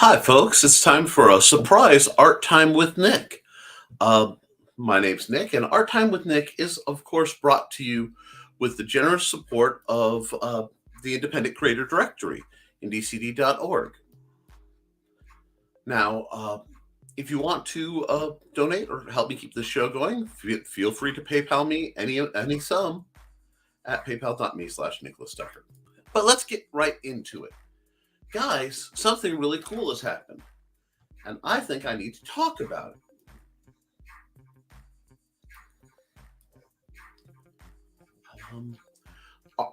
Hi, folks. It's time for a surprise art time with Nick. Uh, my name's Nick, and Art Time with Nick is, of course, brought to you with the generous support of the Independent Creator Directory, indcd.org. Now, if you want to donate or help me keep this show going, feel free to PayPal me any sum at paypal.me/Nicholas Tucker. But let's get right into it. Guys, something really cool has happened, and I think I need to talk about it. Um, uh,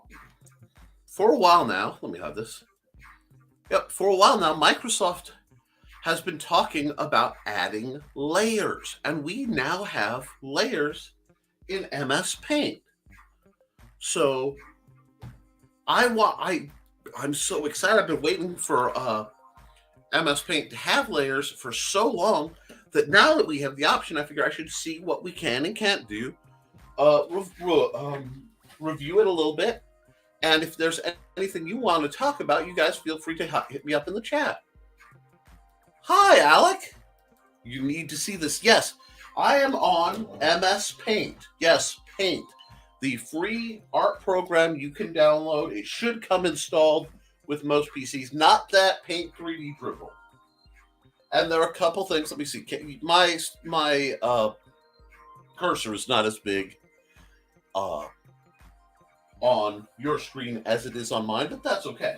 for a while now, let me have this. Yep, for a while now, Microsoft has been talking about adding layers, and we now have layers in MS Paint. So I'm so excited. I've been waiting for MS Paint to have layers for so long that now that we have the option, I figure I should see what we can and can't do. Uh, Review it a little bit, and if there's anything you want to talk about, you guys feel free to hit me up in the chat. Hi, Alec. You need to see this. Yes, I am on MS Paint. Yes, Paint, the free art program you can download. It should come installed with most PCs, not that Paint 3D dribble. And there are a couple things. Let me see. My cursor is not as big on your screen as it is on mine, but that's okay.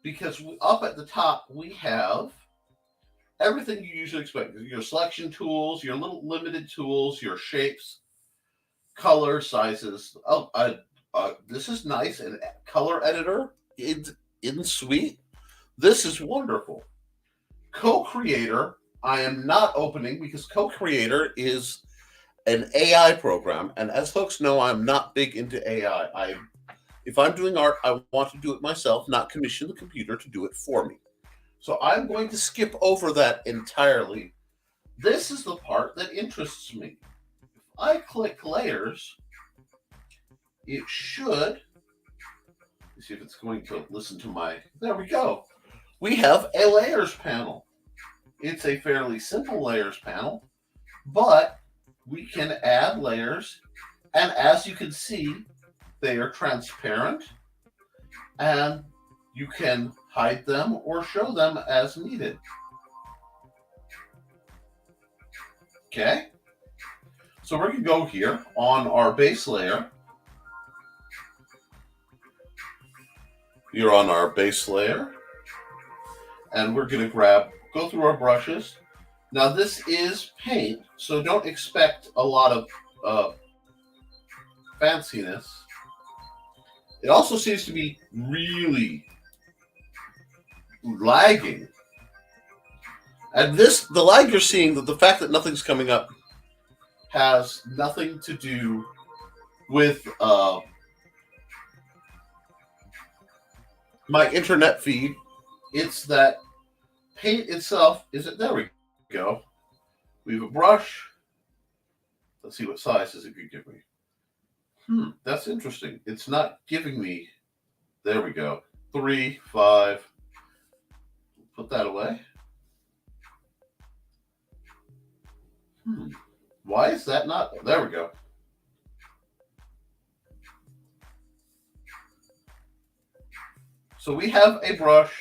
Because up at the top, we have everything you usually expect. Your selection tools, your little limited tools, your shapes, color, sizes. This is nice. And color editor in Suite. This is wonderful. Co-Creator, I am not opening because Co-Creator is an AI program, and as folks know, I'm not big into AI. If I'm doing art, I want to do it myself, not commission the computer to do it for me. So I'm going to skip over that entirely. This is the part that interests me. If I click layers, it should. Let's see if it's going to listen to my. There we go. We have a layers panel. It's a fairly simple layers panel, but we can add layers, and as you can see, they are transparent, and you can hide them or show them as needed. Okay, so we're going to go here on our base layer. You're on our base layer, and we're going to go through our brushes. Now this is paint, so don't expect a lot of fanciness. It also seems to be really lagging. And the lag you're seeing, the fact that nothing's coming up, has nothing to do with my internet feed. It's that paint itself isn't. There we go. We have a brush. Let's see what sizes it could give me. That's interesting. It's not giving me. There we go. 3, 5. Put that away. Why is that not? There we go. So we have a brush.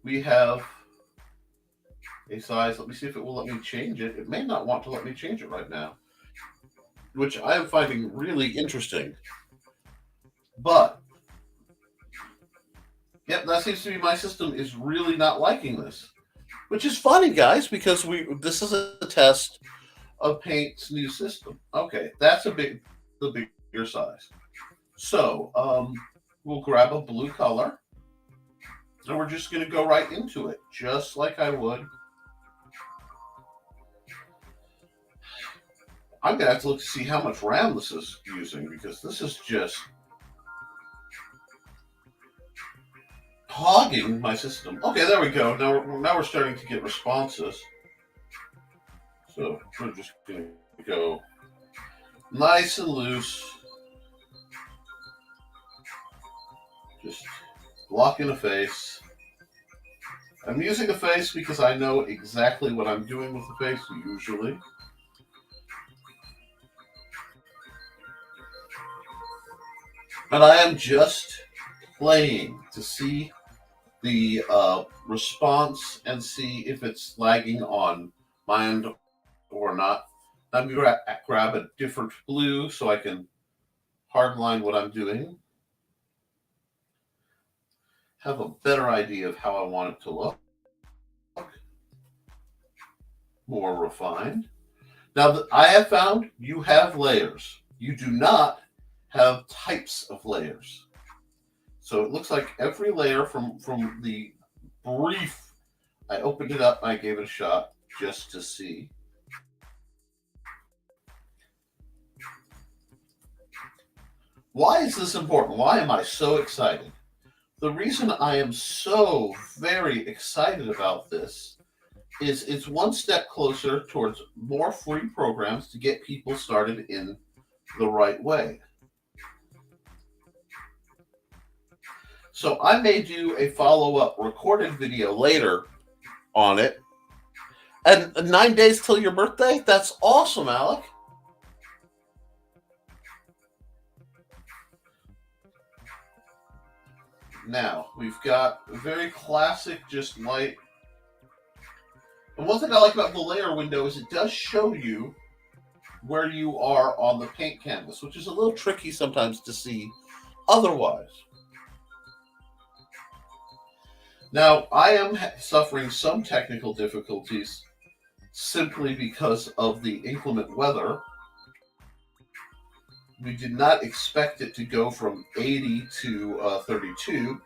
We have a size. Let me see if it will let me change it. It may not want to let me change it right now, which I am finding really interesting. But, yep, that seems to be my system is really not liking this, which is funny, guys, because this is a test of Paint's new system. Okay, that's the bigger size. So, we'll grab a blue color, and we're just going to go right into it, just like I would. I'm going to have to look to see how much RAM this is using, because this is just hogging my system. Okay, there we go. Now we're starting to get responses. So we're just going to go nice and loose. Just block in the face. I'm using a face because I know exactly what I'm doing with the face usually. And I am just playing to see the response and see if it's lagging on my end or not. I'm going to grab a different blue so I can hardline what I'm doing. Have a better idea of how I want it to look. More refined. Now, I have found you have layers. You do not have types of layers. So it looks like every layer from the brief, I opened it up, I gave it a shot just to see. Why is this important? Why am I so excited? The reason I am so very excited about this is it's one step closer towards more free programs to get people started in the right way. So I may do a follow-up recorded video later on it. And 9 days till your birthday? That's awesome, Alec. Now, we've got a very classic, just light. And one thing I like about the layer window is it does show you where you are on the paint canvas, which is a little tricky sometimes to see otherwise. Now, I am suffering some technical difficulties simply because of the inclement weather. We did not expect it to go from 80 to 32,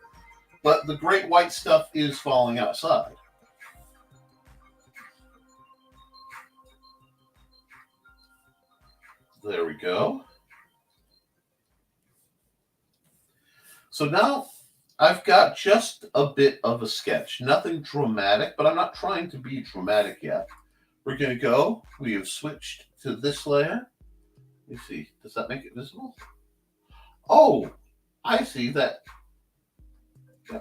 but the great white stuff is falling outside. There we go. So now I've got just a bit of a sketch. Nothing dramatic, but I'm not trying to be dramatic yet. We're going to go. We have switched to this layer. Let me see. Does that make it visible? Oh, I see that. Yeah.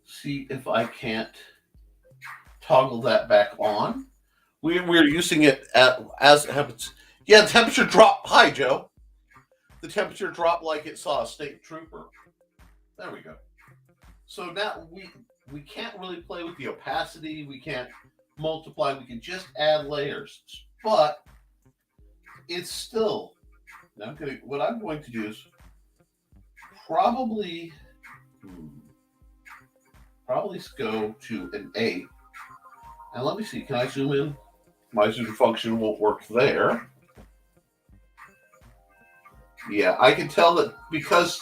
See if I can't toggle that back on. We're using it as yeah, the temperature dropped. Hi, Joe. The temperature dropped like it saw a state trooper. There we go. So now we can't really play with the opacity. We can't multiply. We can just add layers. But it's still. Now what I'm going to do is probably go to an 8. And let me see. Can I zoom in? My zoom function won't work there. Yeah, I can tell that because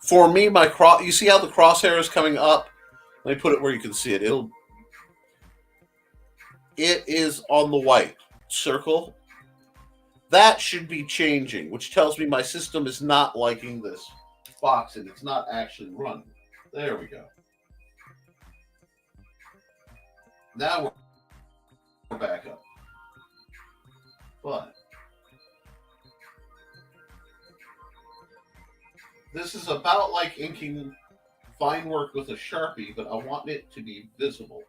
for me, you see how the crosshair is coming up? Let me put it where you can see it. It is on the white circle. That should be changing, which tells me my system is not liking this box and it's not actually running. There we go. Now we're back up. But this is about like inking fine work with a Sharpie, but I want it to be visible.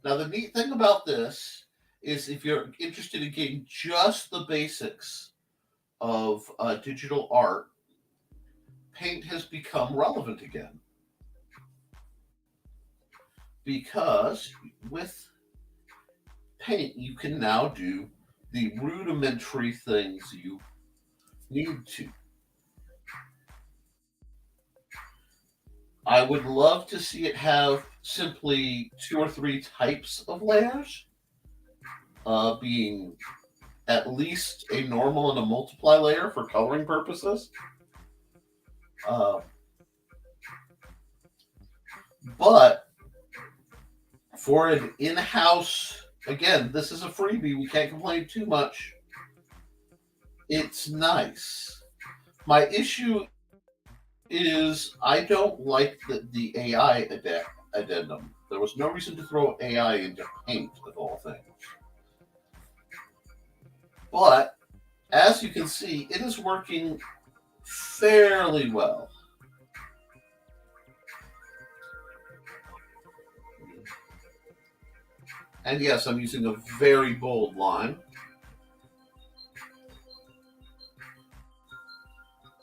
Now, the neat thing about this is if you're interested in getting just the basics of digital art, Paint has become relevant again. Because with Paint, you can now do the rudimentary things you need to. I would love to see it have simply 2 or 3 types of layers, being at least a normal and a multiply layer for coloring purposes. But for an in-house, again, this is a freebie. We can't complain too much. It's nice. My issue is I don't like the AI addendum. There was no reason to throw AI into Paint, of all things. But as you can see, it is working fairly well. And yes, I'm using a very bold line,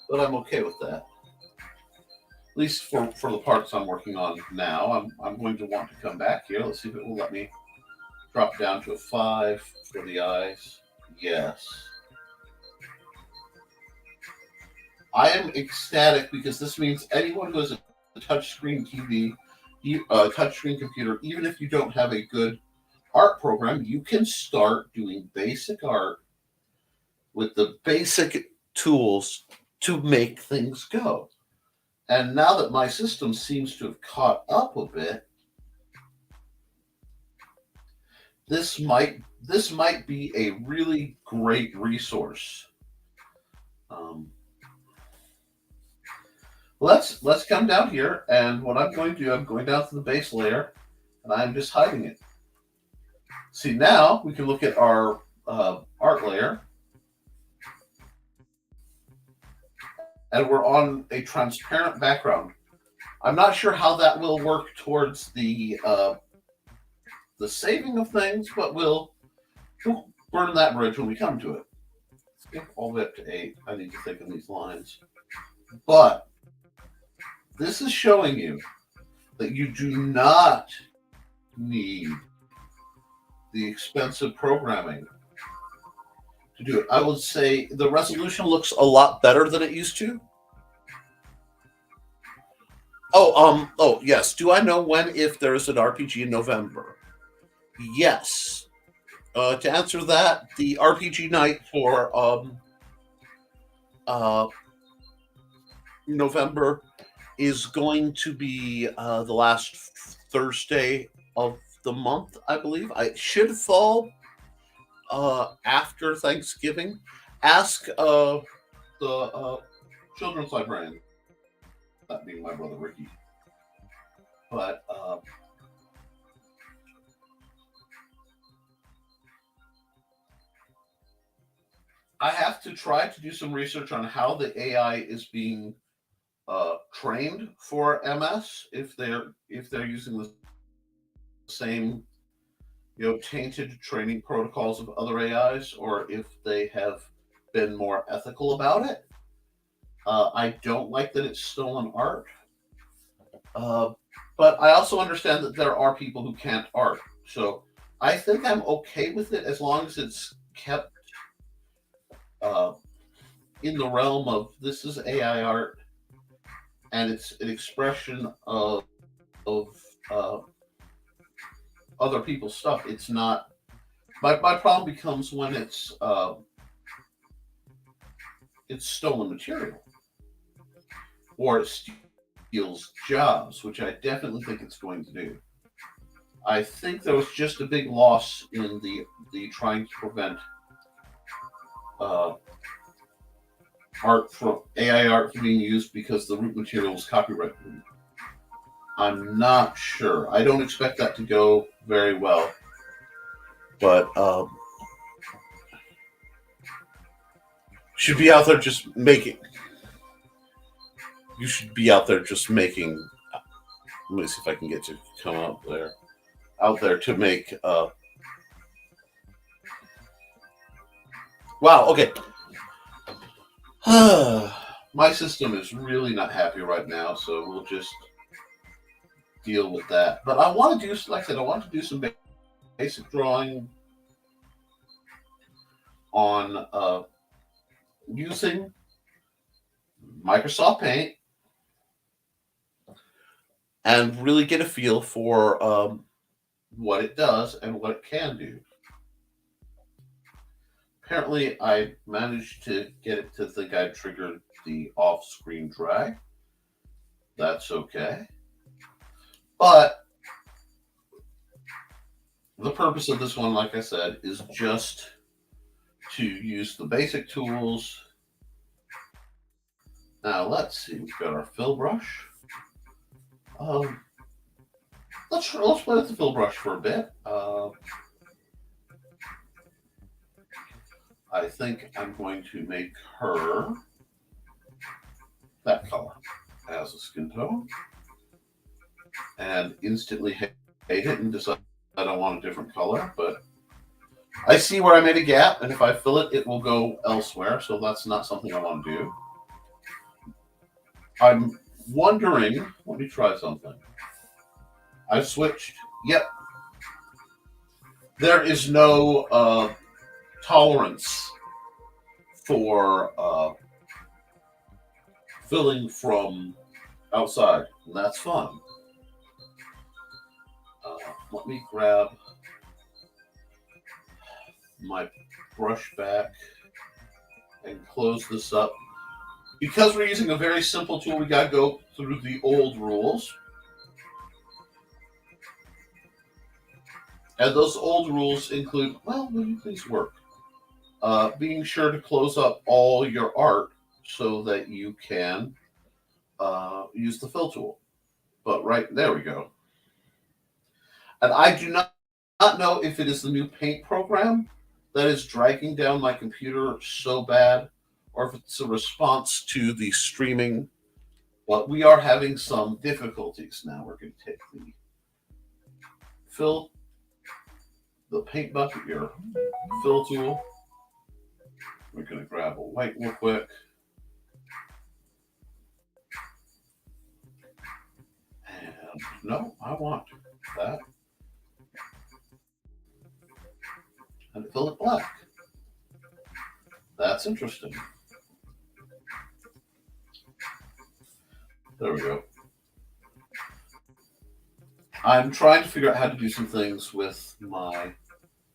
but I'm okay with that. At least for the parts I'm working on now. I'm going to want to come back here. Let's see if it will let me drop down to a 5 for the eyes. Yes. I am ecstatic because this means anyone who has a touchscreen TV, touchscreen computer, even if you don't have a good art program, you can start doing basic art with the basic tools to make things go. And now that my system seems to have caught up a bit, this might be a really great resource. Let's come down here, and what I'm going to do, I'm going down to the base layer, and I'm just hiding it. See, now we can look at our art layer, and we're on a transparent background. I'm not sure how that will work towards the saving of things, but we'll burn that bridge when we come to it. Skip all the way up to 8. I need to think of these lines. But this is showing you that you do not need the expensive programming to do it. I would say the resolution looks a lot better than it used to. Oh, yes. Do I know when, if there's an RPG in November? Yes. To answer that, the RPG night for November is going to be the last Thursday of the month, I believe. It should fall after Thanksgiving. Ask the children's librarian, that being my brother Ricky. But I have to try to do some research on how the AI is being trained for MS, if they're using the same tainted training protocols of other AIs, or if they have been more ethical about it. I don't like that it's stolen art, but I also understand that there are people who can't art. So I think I'm okay with it as long as it's kept in the realm of this is AI art and it's an expression of other people's stuff. It's not. My problem becomes when it's stolen material or it steals jobs, which I definitely think it's going to do. I think there was just a big loss in the trying to prevent art from AI art from being used because the root material is copyrighted. I'm not sure. I don't expect that to go very well, but should be out there just making. You should be out there just making. Let me see if I can get to come out there. Out there to make. Wow. Okay. My system is really not happy right now, so we'll just deal with that. But I want to do, like I said, I want to do some basic drawing on using Microsoft Paint and really get a feel for what it does and what it can do. Apparently, I managed to get it to think I triggered the off-screen drag. That's okay. But the purpose of this one, like I said, is just to use the basic tools. Now, let's see. We've got our fill brush. Let's play with the fill brush for a bit. I think I'm going to make her that color as a skin tone and instantly hate it and decide I want a different color. But I see where I made a gap, and if I fill it, it will go elsewhere. So that's not something I want to do. I'm wondering, let me try something. I've switched. Yep. There is no tolerance for filling from outside, and that's fun. Let me grab my brush back and close this up. Because we're using a very simple tool, we got to go through the old rules. And those old rules include, well, will you please work? Being sure to close up all your art so that you can use the fill tool. But right, there we go. And I do not know if it is the new paint program that is dragging down my computer so bad, or if it's a response to the streaming. But we are having some difficulties now. We're going to take the fill, the paint bucket, your fill tool. We're going to grab a white real quick. And no, I want that. And fill it black. That's interesting. There we go. I'm trying to figure out how to do some things with my,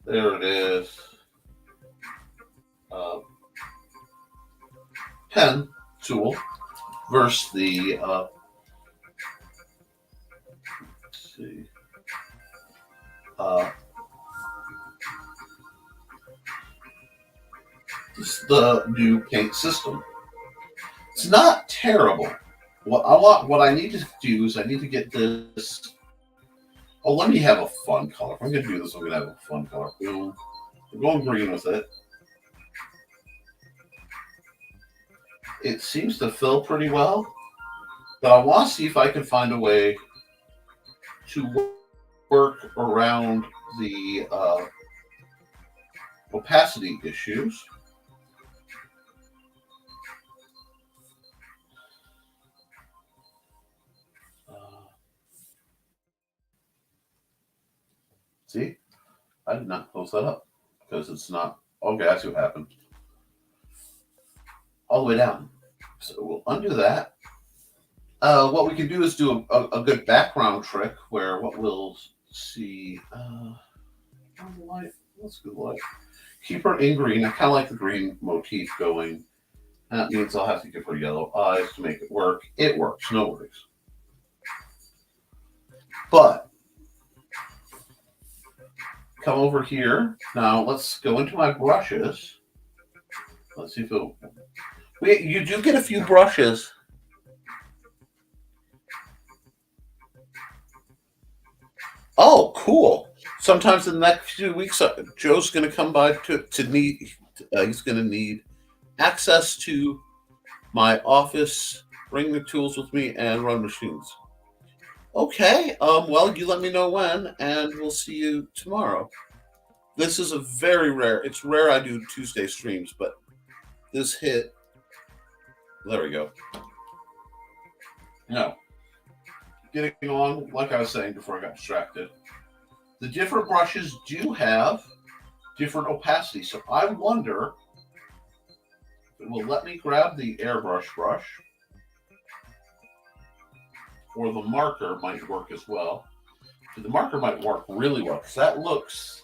there it is, pen tool versus the, let's see, this is the new paint system. It's not terrible. What I need to do is I need to get this. Oh, let me have a fun color. If I'm going to do this, I'm going to have a fun color. Boom. We're going green with it. It seems to fill pretty well, but I want to see if I can find a way to work around the opacity issues. See, I did not close that up because it's not. Okay, I see what happened. All the way down. So we'll undo that. What we can do is do a good background trick where what we'll see. Light. That's good light. Keep her in green. I kind of like the green motif going. That means I'll have to give her yellow eyes to make it work. It works, no worries. But come over here. Now let's go into my brushes. Let's see if it'll. You do get a few brushes. Oh, cool. Sometimes in the next few weeks, Joe's going to come by to need. He's going to need access to my office, bring the tools with me, and run machines. Okay. Well, you let me know when, and we'll see you tomorrow. This is a very rare. It's rare I do Tuesday streams, but this hit. There we go. Now, getting on, like I was saying before I got distracted, the different brushes do have different opacity. So I wonder if it will let me grab the airbrush brush, or the marker might work as well. The marker might work really well because that looks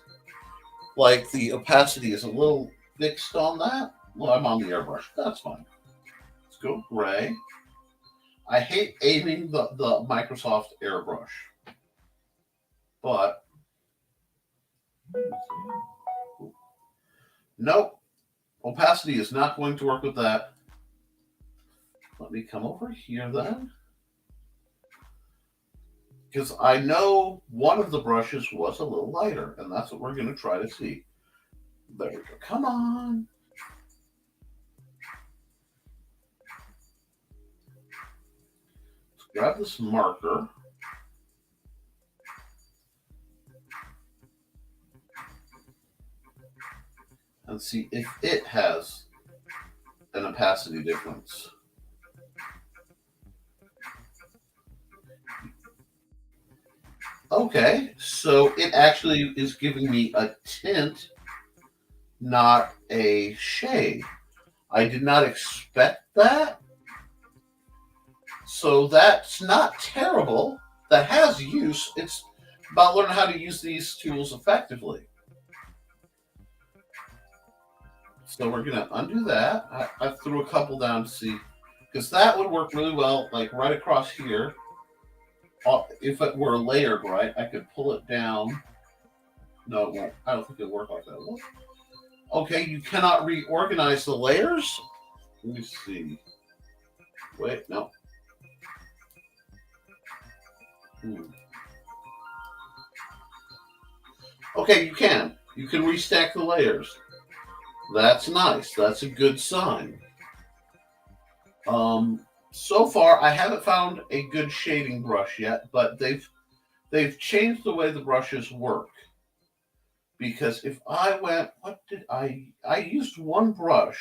like the opacity is a little fixed on that. Well, I'm on the airbrush. That's fine. Let's go gray. I hate aiming the Microsoft airbrush, but nope, opacity is not going to work with that. Let me come over here then, because I know one of the brushes was a little lighter, and that's what we're going to try to see. There we go. Come on. grab this marker. And see if it has an opacity difference. Okay, so it actually is giving me a tint, not a shade. I did not expect that. So that's not terrible. That has use. It's about learning how to use these tools effectively. So we're going to undo that. I threw a couple down to see, because that would work really well, like right across here. If it were layered right, I could pull it down. No, it won't. I don't think it'll work like that. Okay, you cannot reorganize the layers? Let me see. Wait, no. Okay, you can. You can restack the layers. That's nice. That's a good sign. So far, I haven't found a good shading brush yet, but they've changed the way the brushes work. Because if I went, what did I used one brush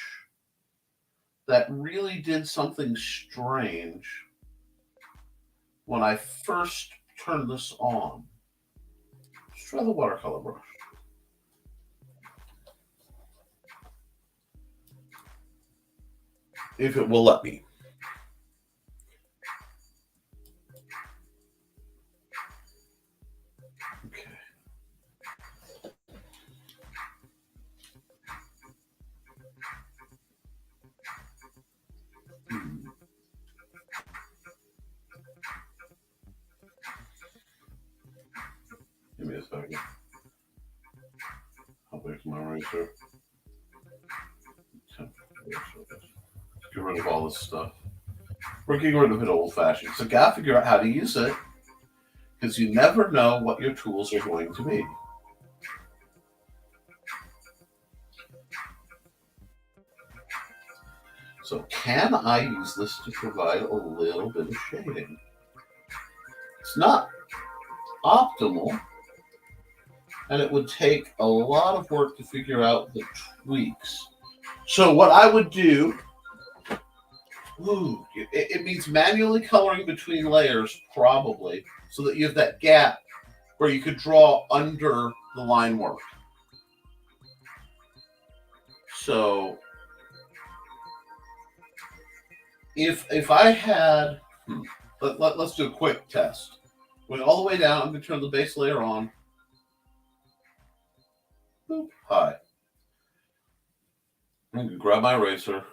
that really did something strange when I first turned this on. Let's try the watercolor brush. If it will let me. Give me a second. How big's my eraser? Get rid of all this stuff. We're getting rid of it old fashioned. So gotta figure out how to use it. Because you never know what your tools are going to be. So can I use this to provide a little bit of shading? It's not optimal, and it would take a lot of work to figure out the tweaks. So what I would do, it means manually coloring between layers, probably, so that you have that gap where you could draw under the line work. So if I had, let's do a quick test. Going all the way down, I'm going to turn the base layer on. Boop, hi. I'm going to grab my eraser.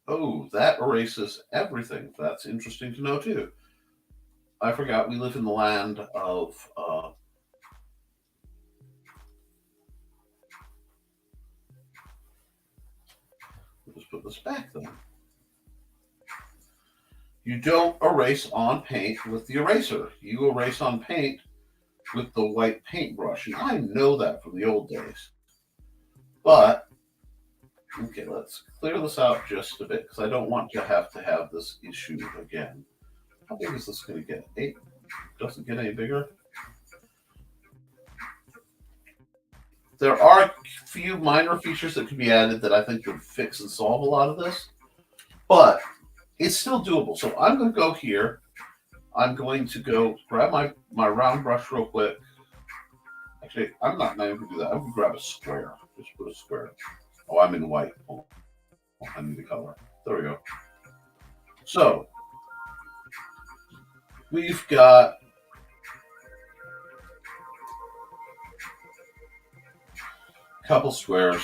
Oh, that erases everything. That's interesting to know, too. I forgot we live in the land of... just put this back, then. You don't erase on paint with the eraser. You erase on paint with the white paintbrush. And I know that from the old days. But, okay, let's clear this out just a bit because I don't want to have this issue again. How big is this going to get? 8? Doesn't get any bigger. There are a few minor features that can be added that I think would fix and solve a lot of this. But it's still doable. So I'm going to go here. I'm going to go grab my round brush real quick. Actually, I'm not even going to do that. I'm going to grab a square. Just put a square. Oh, I'm in white. Oh, I need the color. There we go. So we've got a couple squares.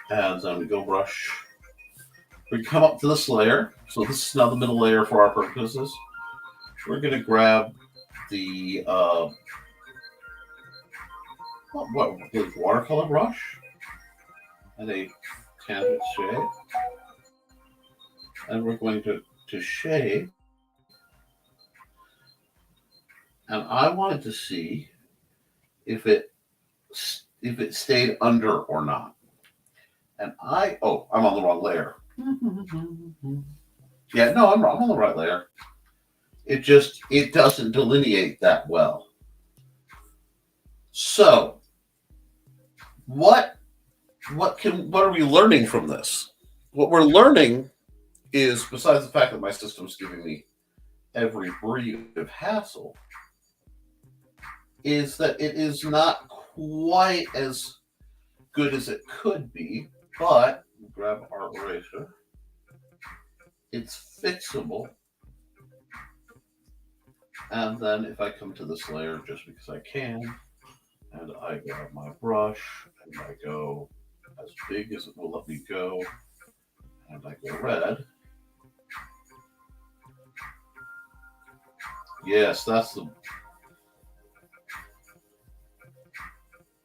And then we go brush. We come up to this layer. So this is now the middle layer for our purposes. We're going to grab the watercolor brush and a tangent shade. And we're going to shade. And I wanted to see if if it stayed under or not. And I'm on the wrong layer. Yeah, no, I'm on the right layer. It doesn't delineate that well. So what are we learning from this? What we're learning is, besides the fact that my system's giving me every breed of hassle, is that it is not quite as good as it could be, but grab our eraser. It's fixable. And then if I come to this layer just because I can, and I grab my brush, and I go as big as it will let me go, and I go red. Yes, that's the...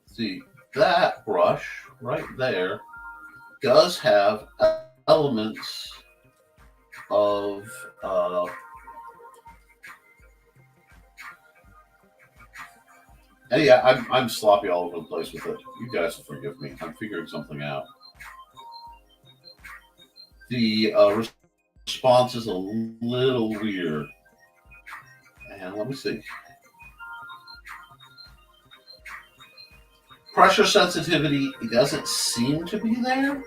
See, that brush right there does have elements of yeah, I'm sloppy all over the place with it. You guys will forgive me. I'm figuring something out. The response is a little weird. And let me see. Pressure sensitivity doesn't seem to be there.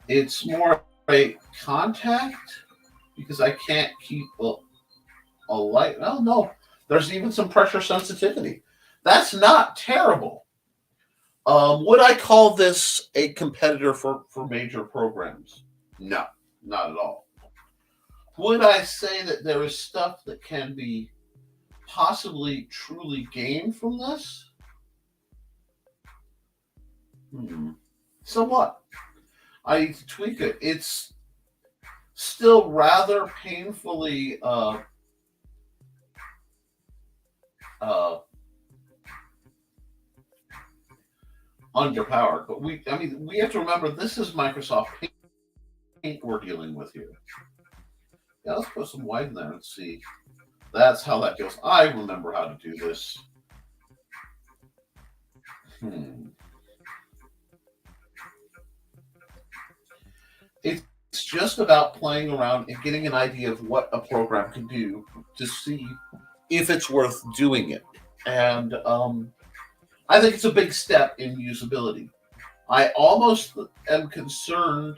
It's more a contact because I can't keep a light. Oh, no. There's even some pressure sensitivity. That's not terrible. Would I call this a competitor for major programs? No, not at all. Would I say that there is stuff that can be possibly truly gained from this? Somewhat. I need to tweak it. It's still rather painfully underpowered. But we have to remember this is Microsoft Paint we're dealing with here. Yeah, let's put some white in there and see. That's how that goes. I remember how to do this. It's just about playing around and getting an idea of what a program can do to see if it's worth doing it. And I think it's a big step in usability. I almost am concerned,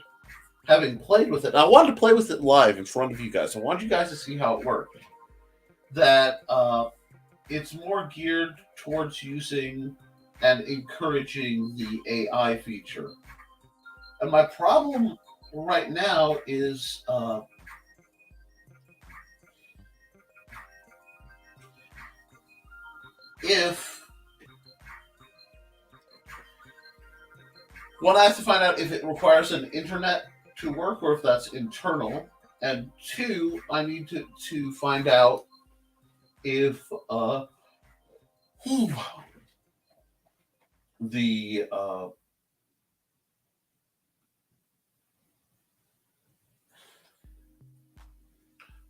having played with it. I wanted to play with it live in front of you guys. I want you guys to see how it worked. That it's more geared towards using and encouraging the AI feature. And my problem right now is I have to find out if it requires an internet to work or if that's internal. And two, I need to find out if the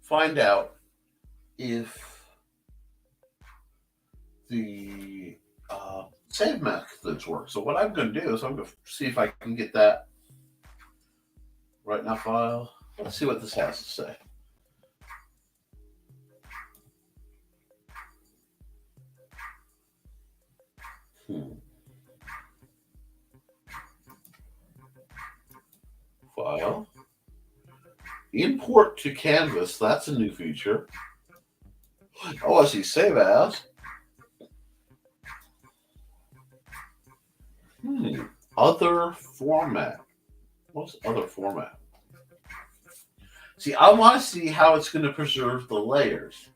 find out if the save methods work. So what I'm going to do is I'm going to see if I can get that right now file. Let's see what this has to say. File. Import to Canvas. That's a new feature. Oh, I see. Save as. Other format. What's other format? See, I want to see how it's going to preserve the layers.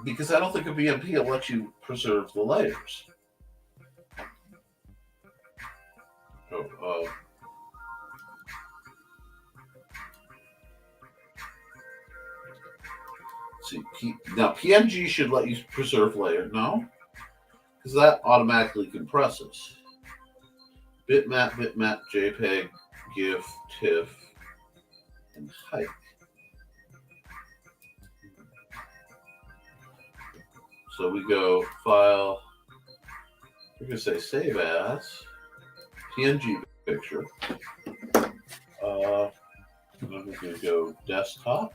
Because I don't think a BMP will let you preserve the layers. See, now PNG should let you preserve layer. No? Because that automatically compresses. Bitmap, JPEG, GIF, TIFF, and height. So we go File. We're going to say Save As PNG picture. I'm going to go Desktop.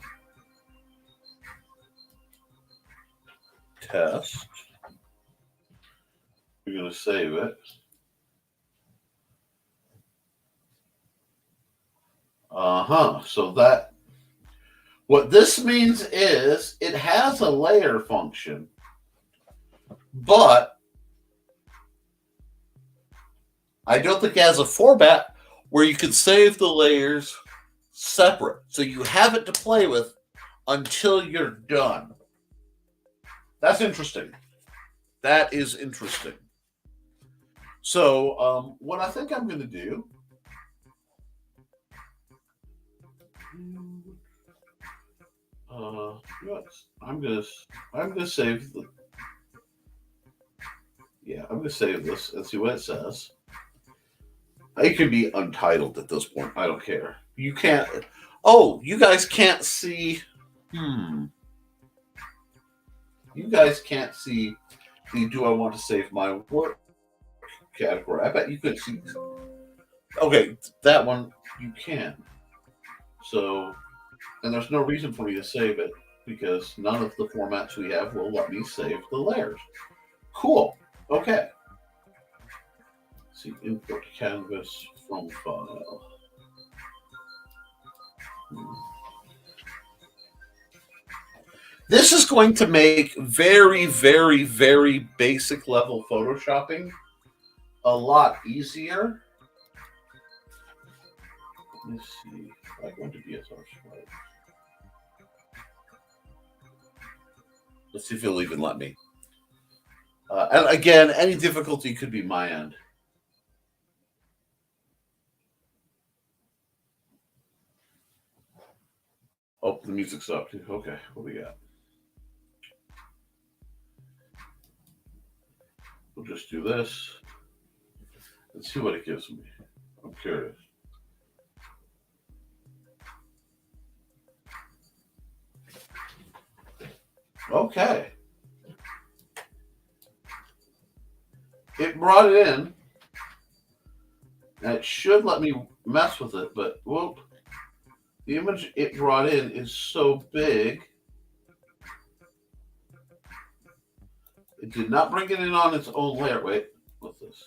Test. We're going to save it. So that, what this means is it has a layer function, but I don't think it has a format where you can save the layers separate. So you have it to play with until you're done. That's interesting. That is interesting. So what I think I'm going to do, I'm gonna save the, I'm gonna save this and see what it says. It can be untitled at this point. I don't care. You can't. Oh, you guys can't see. You guys can't see the "Do I want to save my work" category. I bet you could see. Okay, that one you can. So, and there's no reason for me to save it because none of the formats we have will let me save the layers. Cool. Okay. Let's see, import canvas from file. This is going to make very, very, very basic level photoshopping a lot easier. Let me see if I go into BSR Swipe. Let's see if it'll even let me. And again, any difficulty could be my end. Oh, the music stopped too. Okay, what we got? We'll just do this. Let's see what it gives me. I'm curious. Okay. It brought it in. And it should let me mess with it, but whoop. The image it brought in is so big. It did not bring it in on its own layer. Wait, what's this?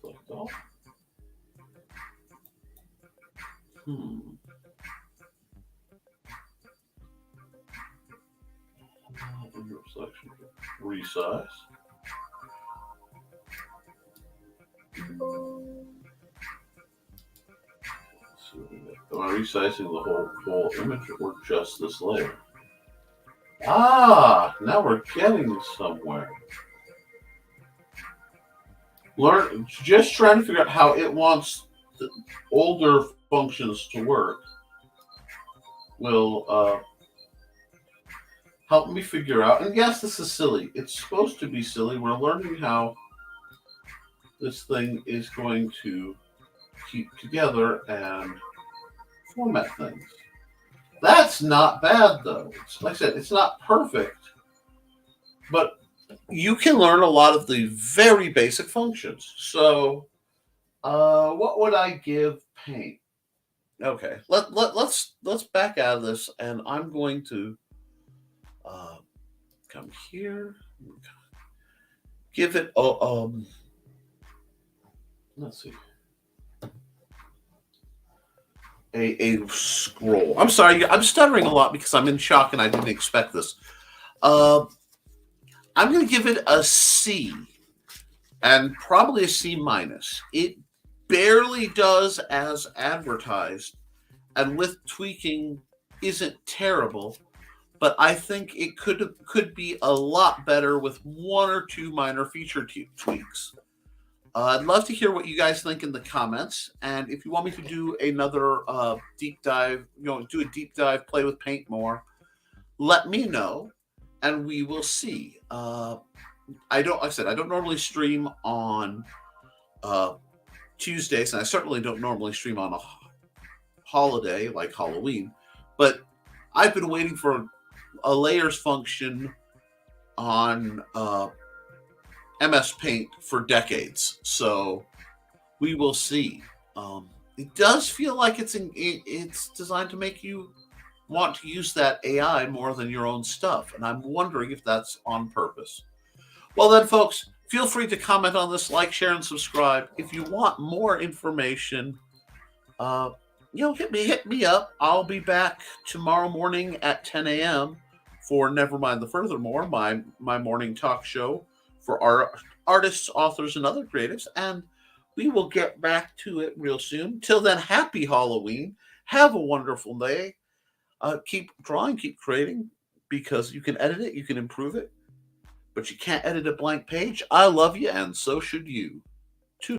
Select all. Selection. Resize. Am I resizing the whole image or just this layer? Ah, now we're getting somewhere. Just trying to figure out how it wants the older functions to work will help me figure out. And yes, this is silly. It's supposed to be silly. We're learning how this thing is going to keep together and format things. That's not bad, though. Like I said, it's not perfect, but you can learn a lot of the very basic functions. So, what would I give Paint? Okay, let's back out of this, and I'm going to come here. Give it let's see. A scroll. I'm sorry, I'm stuttering a lot because I'm in shock and I didn't expect this. I'm going to give it a C, and probably a C minus. It barely does as advertised, and with tweaking isn't terrible, but I think it could be a lot better with one or two minor feature tweaks. I'd love to hear what you guys think in the comments, and if you want me to do another deep dive, do a deep dive, play with Paint more, let me know, and we will see. I don't normally stream on Tuesdays, and I certainly don't normally stream on a holiday like Halloween, but I've been waiting for a layers function on MS Paint for decades. So we will see. It does feel like it's designed to make you want to use that AI more than your own stuff, and I'm wondering if that's on purpose. Well, then, folks, feel free to comment on this, like, share, and subscribe. If you want more information, uh, hit me up. I'll be back tomorrow morning at 10 a.m. for Nevermind the Furthermore, my morning talk show for our artists, authors, and other creatives. And we will get back to it real soon. Till then, happy Halloween. Have a wonderful day. Keep drawing, keep creating, because you can edit it, you can improve it, but you can't edit a blank page. I love you, and so should you.